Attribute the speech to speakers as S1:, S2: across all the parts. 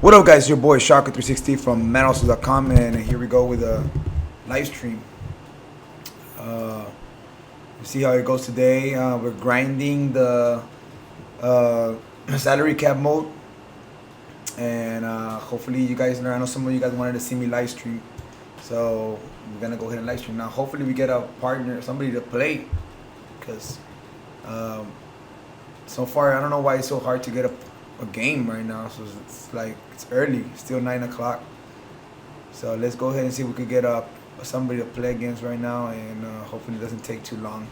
S1: What up, guys? Your boy Shaka360 from Maddenallstars.com, and here we go with a live stream. See how it goes today. We're grinding the salary cap mode, and hopefully you guys know. I know some of you guys wanted to see me live stream, so we're gonna go ahead and live stream now. Hopefully we get a partner, somebody to play, because so far I don't know why it's so hard to get a game right now. So it's like it's early, still 9 o'clock. So let's go ahead and see if we could get somebody to play against right now, and hopefully it doesn't take too long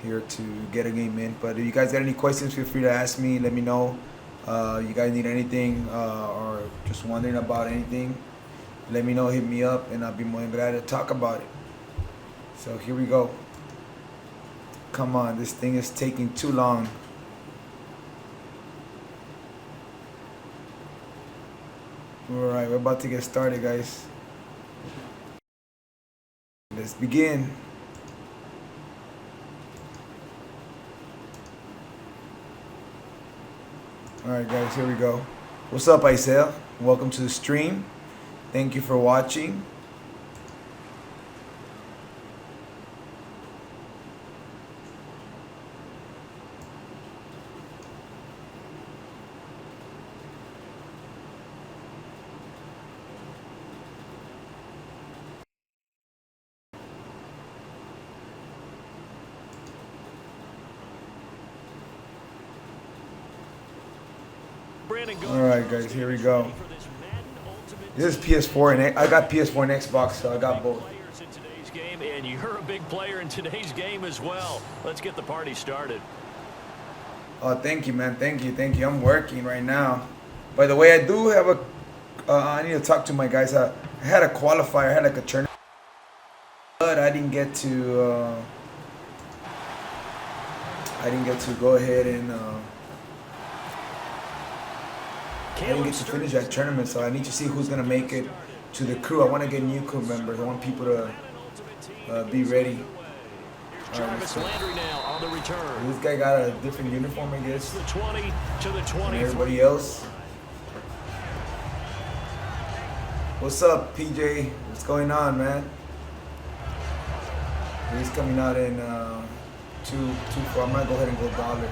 S1: here to get a game in. But if you guys got any questions, feel free to ask me. Let me know. You guys need anything or just wondering about anything, let me know. Hit me up, and I'll be more than glad to talk about it. So here we go. Come on, this thing is taking too long. Alright, we're about to get started, guys. Let's begin. Alright, guys, here we go. What's up, Isaiah? Welcome to the stream. Thank you for watching. Alright, guys, here we go. This is PS4 and I got PS4 and Xbox, so I got both.
S2: And you're a big player in today's game as well. Let's get the party started.
S1: Oh, thank you, man. Thank you. I'm working right now. By the way, I do have I need to talk to my guys. I had a qualifier. I had like a tournament, but I didn't get to go ahead and I didn't get to finish that tournament, so I need to see who's gonna make it to the crew. I want to get new crew members. I want people to be ready.
S2: Jarvis Landry now on the return.
S1: This guy got a different uniform, I guess.
S2: The 20 to the 20.
S1: Everybody else. What's up, PJ? What's going on, man? He's coming out in 2-4. I'm gonna go ahead and go dollar.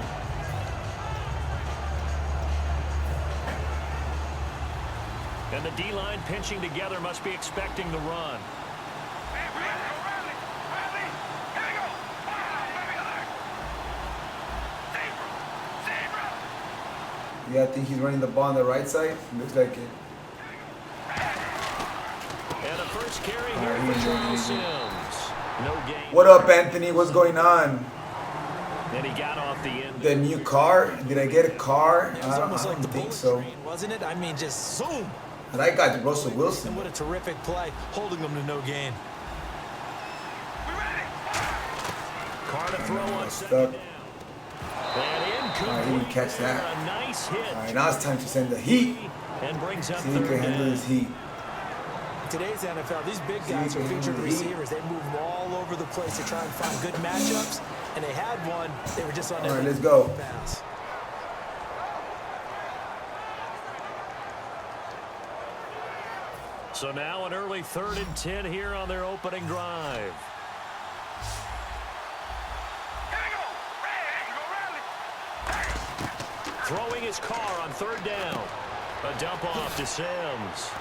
S2: And the D-line pinching together must be expecting the run.
S1: Yeah, I think he's running the ball on the right side. Looks like it.
S2: And a first carry here for Charles Sims. No gain.
S1: What up, Anthony? What's going on?
S2: And he got off the end.
S1: The new car? Did I get a car?
S3: It was almost like the
S1: think
S3: bullet
S1: so.
S3: train, wasn't it? I mean, just zoom.
S1: But I got Russell Wilson.
S3: And what a terrific play, holding them to no gain.
S2: Carr to throw on second down.
S1: Alright, he didn't catch that.
S2: A nice hit.
S1: Alright, now it's time to send the heat.
S2: And brings up
S1: See who can handle this heat.
S3: Today's NFL, these big guys are featured receivers. They move all over the place to try and find good matchups. And they had one. They were just on
S1: Alright, let's go.
S3: Pass.
S2: So now an early 3rd and 10 here on their opening drive. Throwing his car on 3rd down. A dump off to Sims.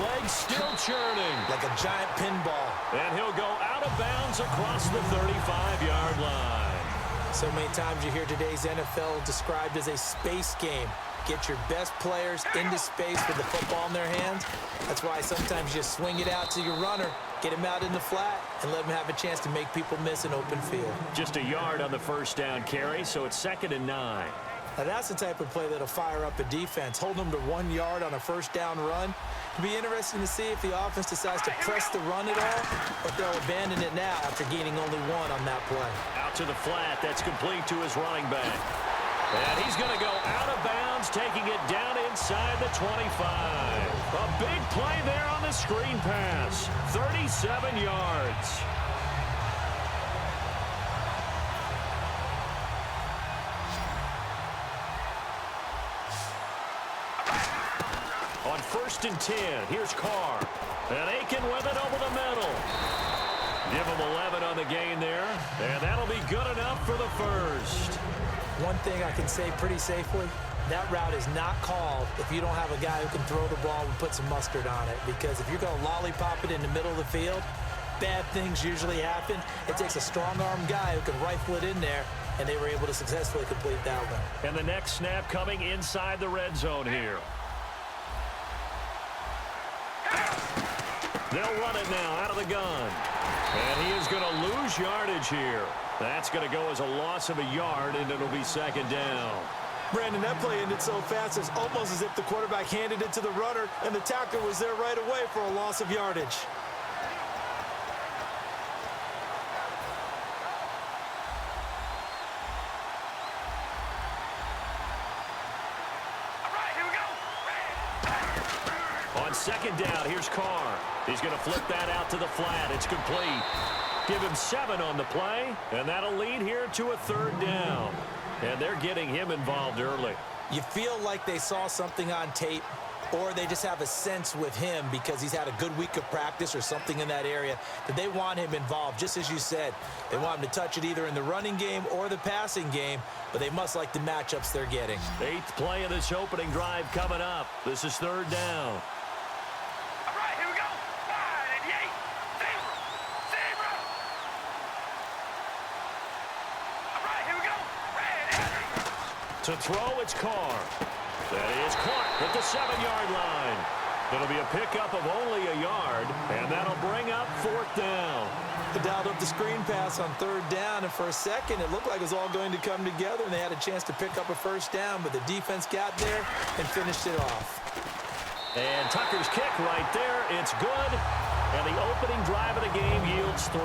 S2: Legs still churning.
S3: Like a giant pinball.
S2: And he'll go out of bounds across the 35-yard line.
S3: So many times you hear today's NFL described as a space game. Get your best players into space with the football in their hands. That's why sometimes you swing it out to your runner, get him out in the flat, and let him have a chance to make people miss an open field.
S2: Just a yard on the first down carry, so it's 2nd and 9.
S3: Now that's the type of play that'll fire up a defense. Hold them to 1 yard on a first down run. It'll be interesting to see if the offense decides to press the run at all, or if they'll abandon it now after gaining only 1 on that play.
S2: Out to the flat, that's complete to his running back. And he's going to go out of bounds, taking it down inside the 25. A big play there on the screen pass. 37 yards. On 1st and 10, here's Carr. And Aiken with it over the middle. Give him 11 on the gain there, and that'll be good enough for the first.
S3: One thing I can say pretty safely, that route is not called if you don't have a guy who can throw the ball and put some mustard on it. Because if you're going to lollipop it in the middle of the field, bad things usually happen. It takes a strong-arm guy who can rifle it in there, and they were able to successfully complete that one.
S2: And the next snap coming inside the red zone here. They'll run it now out of the gun. And he is going to lose yardage here. That's going to go as a loss of a yard, and it'll be 2nd down.
S3: Brandon, that play ended so fast, it's almost as if the quarterback handed it to the runner, and the tackler was there right away for a loss of yardage.
S2: On 2nd down, here's Carr. He's going to flip that out to the flat. It's complete. Give him 7 on the play, and that'll lead here to a 3rd down. And they're getting him involved early.
S3: You feel like they saw something on tape, or they just have a sense with him because he's had a good week of practice or something in that area that they want him involved. Just as you said, they want him to touch it either in the running game or the passing game, but they must like the matchups they're getting.
S2: 8th play of this opening drive coming up. This is 3rd down. To throw, it's Carr. That is caught at the 7-yard line. It'll be a pickup of only a yard, and that'll bring up 4th down.
S3: They dialed up the screen pass on 3rd down, and for a second, it looked like it was all going to come together, and they had a chance to pick up a 1st down, but the defense got there and finished it off.
S2: And Tucker's kick right there. It's good, and the opening drive of the game yields 3.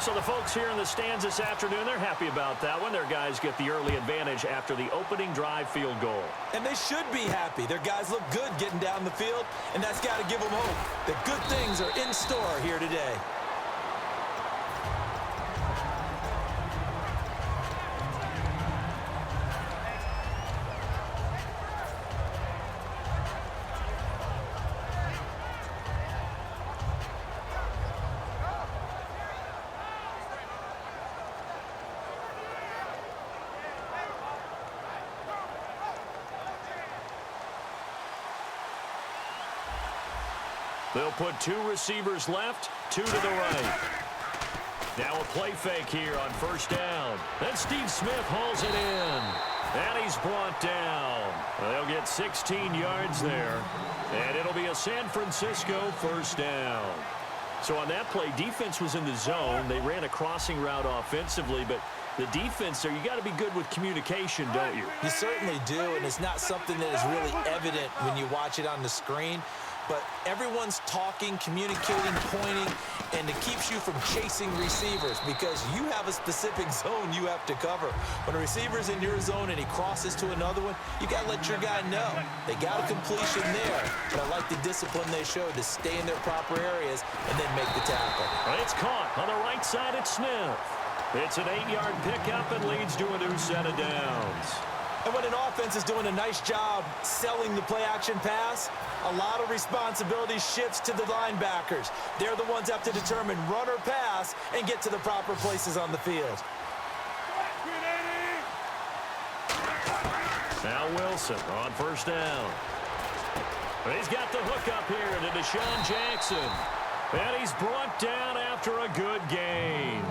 S2: So the folks here in the stands this afternoon, they're happy about that one. Their guys get the early advantage after the opening drive field goal.
S3: And they should be happy. Their guys look good getting down the field, and that's got to give them hope that good things are in store here today.
S2: They'll put 2 receivers left, 2 to the right. Now a play fake here on 1st down. Then Steve Smith hauls it in. And he's brought down. They'll get 16 yards there. And it'll be a San Francisco 1st down. So on that play, defense was in the zone. They ran a crossing route offensively, but the defense there, you got to be good with communication, don't you?
S3: You certainly do, and it's not something that is really evident when you watch it on the screen. But everyone's talking, communicating, pointing, and it keeps you from chasing receivers because you have a specific zone you have to cover. When a receiver's in your zone and he crosses to another one, you got to let your guy know. They got a completion there, but I like the discipline they showed to stay in their proper areas and then make the tackle.
S2: It's caught on the right side. It's Smith. It's an 8-yard pickup and leads to a new set of downs.
S3: And when an offense is doing a nice job selling the play-action pass, a lot of responsibility shifts to the linebackers. They're the ones that have to determine run or pass and get to the proper places on the field.
S2: Now Wilson on 1st down. He's got the hook up here to Deshaun Jackson. And he's brought down after a good gain.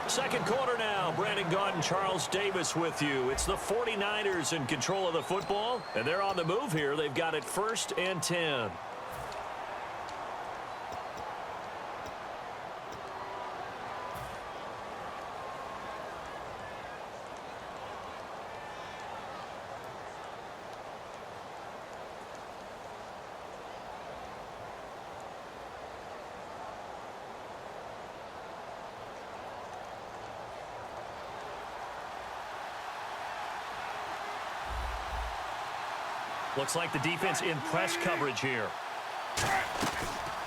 S2: 2nd quarter now. Brandon Gaudin and Charles Davis with you. It's the 49ers in control of the football, and they're on the move here. They've got it 1st and 10. Looks like the defense in press coverage here.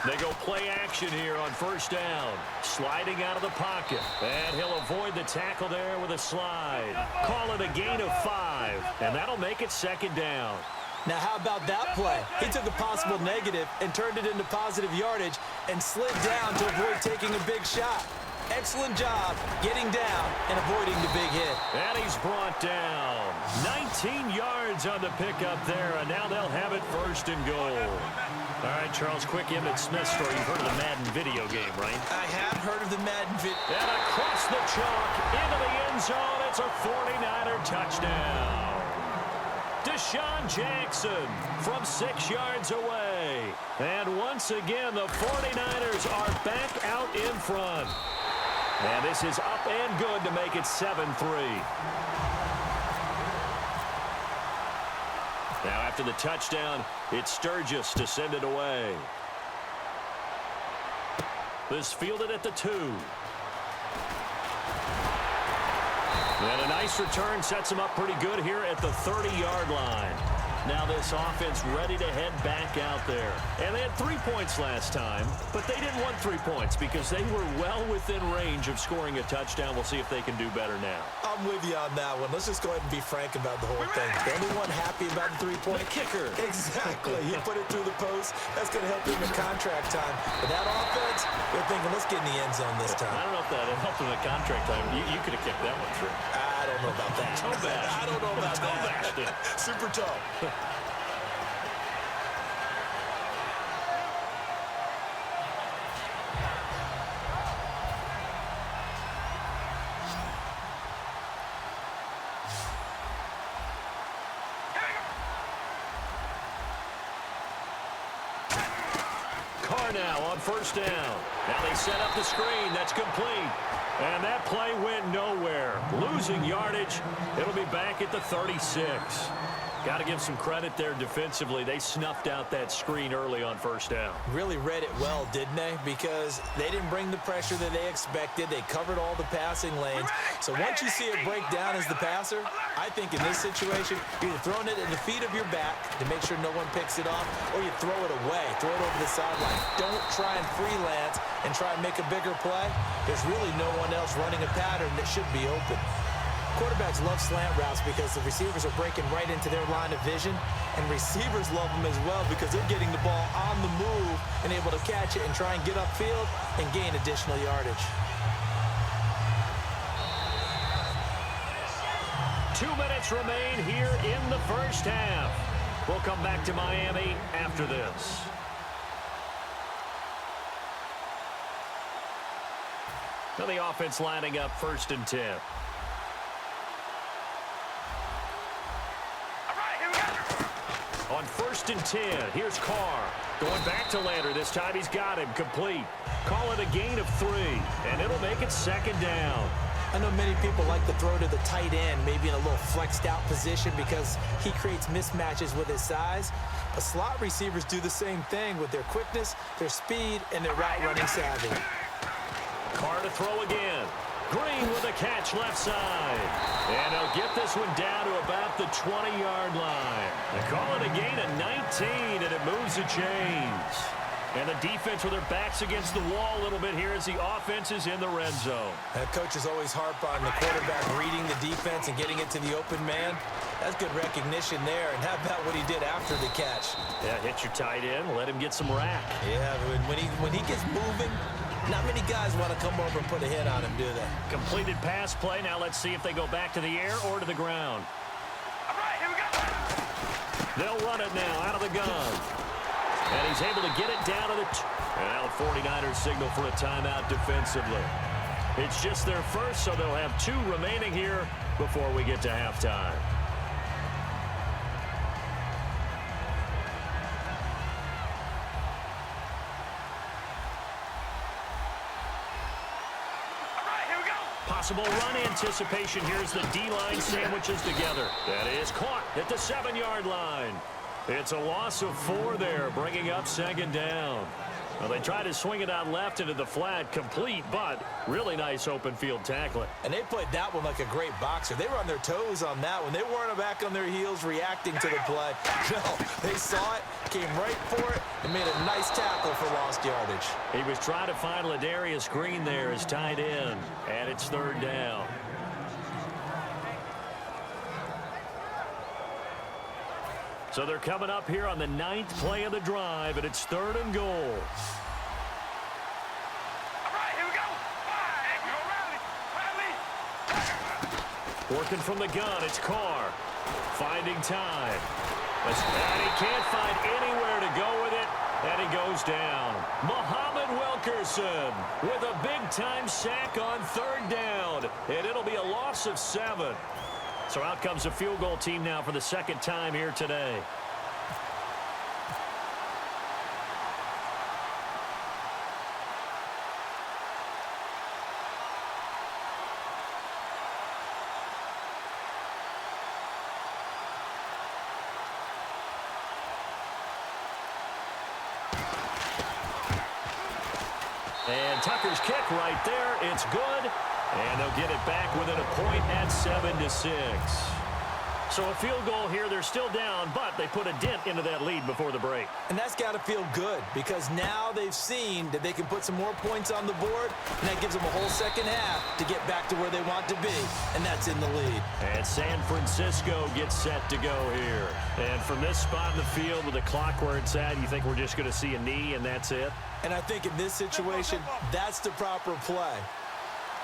S2: They go play action here on 1st down. Sliding out of the pocket. And he'll avoid the tackle there with a slide. Call it a gain of 5. And that'll make it 2nd down.
S3: Now, how about that play? He took a possible negative and turned it into positive yardage and slid down to avoid taking a big shot. Excellent job getting down and avoiding the big hit.
S2: And he's brought down. 19 yards on the pickup there, and now they'll have it first and goal. All right, Charles, quick Emmitt Smith story. You've heard of the Madden video game, right?
S3: I have heard of the Madden video.
S2: And across the chalk into the end zone. It's a 49er touchdown. Deshaun Jackson from 6 yards away. And once again, the 49ers are back out in front. And this is up and good to make it 7-3. Now after the touchdown, it's Sturgis to send it away. This fielded at the 2. And a nice return sets him up pretty good here at the 30-yard line. Now this offense ready to head back out there. And they had 3 points last time, but they didn't want 3 points because they were well within range of scoring a touchdown. We'll see if they can do better now.
S3: I'm with you on that one. Let's just go ahead and be frank about the whole thing. The only one happy about the 3-point?
S2: The kicker.
S3: Exactly. You put it through the post. That's going to help him in contract time. But that offense, they're thinking, let's get in the end zone this time.
S2: I don't know if that helped him in contract time. You could have kicked that one through.
S3: I don't know about that.
S2: Toe bash.
S3: I don't know about
S2: Toe
S3: that.
S2: bashed it.
S3: Super toe.
S2: Now on first down. Now they set up the screen. That's complete. And that play went nowhere. Losing yardage. It'll be back at the 36. Got to give some credit there defensively. They snuffed out that screen early on first down.
S3: Really read it well, didn't they? Because they didn't bring the pressure that they expected. They covered all the passing lanes. So once you see it break down as the passer, I think in this situation, you're either throwing it at the feet of your back to make sure no one picks it off, or you throw it away, throw it over the sideline. Don't try and freelance and try and make a bigger play. There's really no one else running a pattern that should be open. Quarterbacks love slant routes because the receivers are breaking right into their line of vision, and receivers love them as well because they're getting the ball on the move and able to catch it and try and get upfield and gain additional yardage.
S2: 2 minutes remain here in the first half. We'll come back to Miami after this. Now the offense lining up 1st and 10. On 1st and 10, here's Carr. Going back to Lander. This time he's got him complete. Call it a gain of 3, and it'll make it 2nd down.
S3: I know many people like to throw to the tight end, maybe in a little flexed out position because he creates mismatches with his size. But slot receivers do the same thing with their quickness, their speed, and their route running savvy.
S2: Carr to throw again. Green with a catch left side. And he'll get this one down to about the 20-yard line. They call it a gain of 19, and it moves the chains. And the defense with their backs against the wall a little bit here as the offense is in the red zone.
S3: Coaches always harp on the quarterback reading the defense and getting it to the open man. That's good recognition there. And how about what he did after the catch?
S2: Yeah, hit your tight end, let him get some rack.
S3: Yeah, when he gets moving, not many guys want to come over and put a hit on him, do they?
S2: Completed pass play. Now let's see if they go back to the air or to the ground.
S4: All right, here we go.
S2: They'll run it now out of the gun. And he's able to get it down to the... And now the 49ers signal for a timeout defensively. It's just their first, so they'll have 2 remaining here before we get to halftime. Possible run anticipation. Here's the D-line sandwiches together. That is caught at the 7-yard line. It's a loss of 4 there, bringing up 2nd down. Well, they tried to swing it out left into the flat, complete, but really nice open field tackling.
S3: And they played that one like a great boxer. They were on their toes on that one. They weren't back on their heels reacting to the play. No, they saw it, came right for it, and made a nice tackle for lost yardage.
S2: He was trying to find Ladarius Green there as tight end, and it's 3rd down. So they're coming up here on the 9th play of the drive, and it's 3rd and goal.
S4: All right, here we go. Here we go, rally.
S2: Working from the gun, it's Carr. Finding time. And he can't find anywhere to go with it, and he goes down. Muhammad Wilkerson with a big-time sack on 3rd down, and it'll be a loss of 7. So out comes the field goal team now for the 2nd time here today. And Tucker's kick right there. It's good. And they'll get it back within a point at 7-6. So a field goal here. They're still down, but they put a dent into that lead before the break.
S3: And that's got to feel good because now they've seen that they can put some more points on the board, and that gives them a whole second half to get back to where they want to be, and that's in the lead.
S2: And San Francisco gets set to go here. And from this spot in the field with the clock where it's at, you think we're just going to see a knee and that's it?
S3: And I think in this situation, that's the proper play.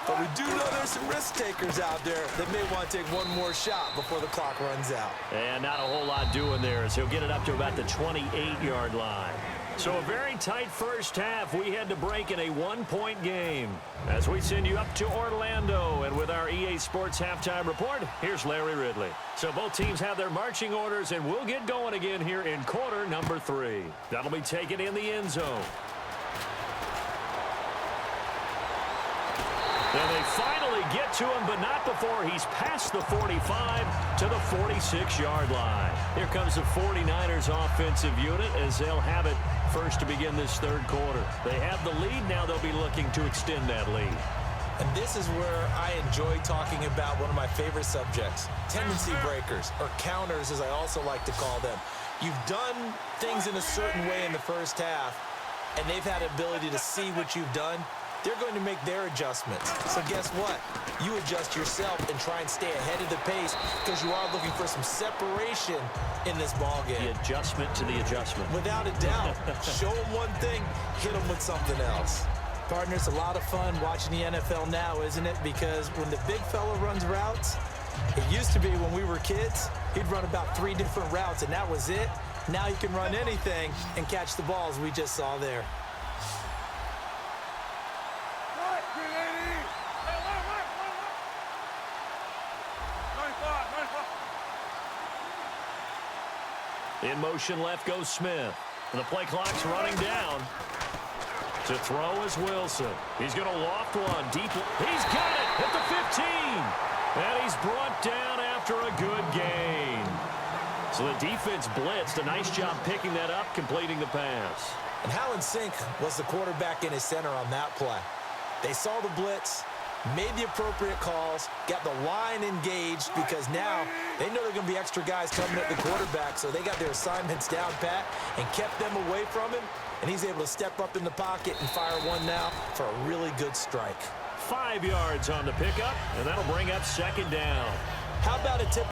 S3: But we do know there's some risk takers out there that may want to take one more shot before the clock runs out.
S2: And not a whole lot doing there as he'll get it up to about the 28-yard line. So a very tight first half. We had to break in a 1-point game. As we send you up to Orlando, and with our EA Sports Halftime Report, here's Larry Ridley. So both teams have their marching orders, and we'll get going again here in quarter number 3. That'll be taken in the end zone. And they finally get to him, but not before he's past the 45 to the 46-yard line. Here comes the 49ers offensive unit as they'll have it first to begin this 3rd quarter. They have the lead. Now they'll be looking to extend that lead.
S3: And this is where I enjoy talking about one of my favorite subjects, tendency breakers, or counters as I also like to call them. You've done things in a certain way in the first half, and they've had the ability to see what you've done. They're going to make their adjustments. So guess what? You adjust yourself and try and stay ahead of the pace because you are looking for some separation in this ballgame.
S2: The adjustment to the adjustment.
S3: Without a doubt. Show them one thing, hit them with something else. Partner, it's a lot of fun watching the NFL now, isn't it? Because when the big fella runs routes, it used to be when we were kids, he'd run about 3 different routes, and that was it. Now he can run anything and catch the balls we just saw there.
S2: In motion left goes Smith. And the play clock's running down. To throw is Wilson. He's going to loft one deep. He's got it at the 15. And he's brought down after a good gain. So the defense blitzed. A nice job picking that up, completing the pass.
S3: And how in sync was the quarterback in his center on that play? They saw the blitz, made the appropriate calls, got the line engaged because now they know there are going to be extra guys coming at the quarterback, so they got their assignments down pat and kept them away from him, and he's able to step up in the pocket and fire one now for a really good strike.
S2: 5 yards on the pickup, and that'll bring up 2nd down.
S3: How about a tip?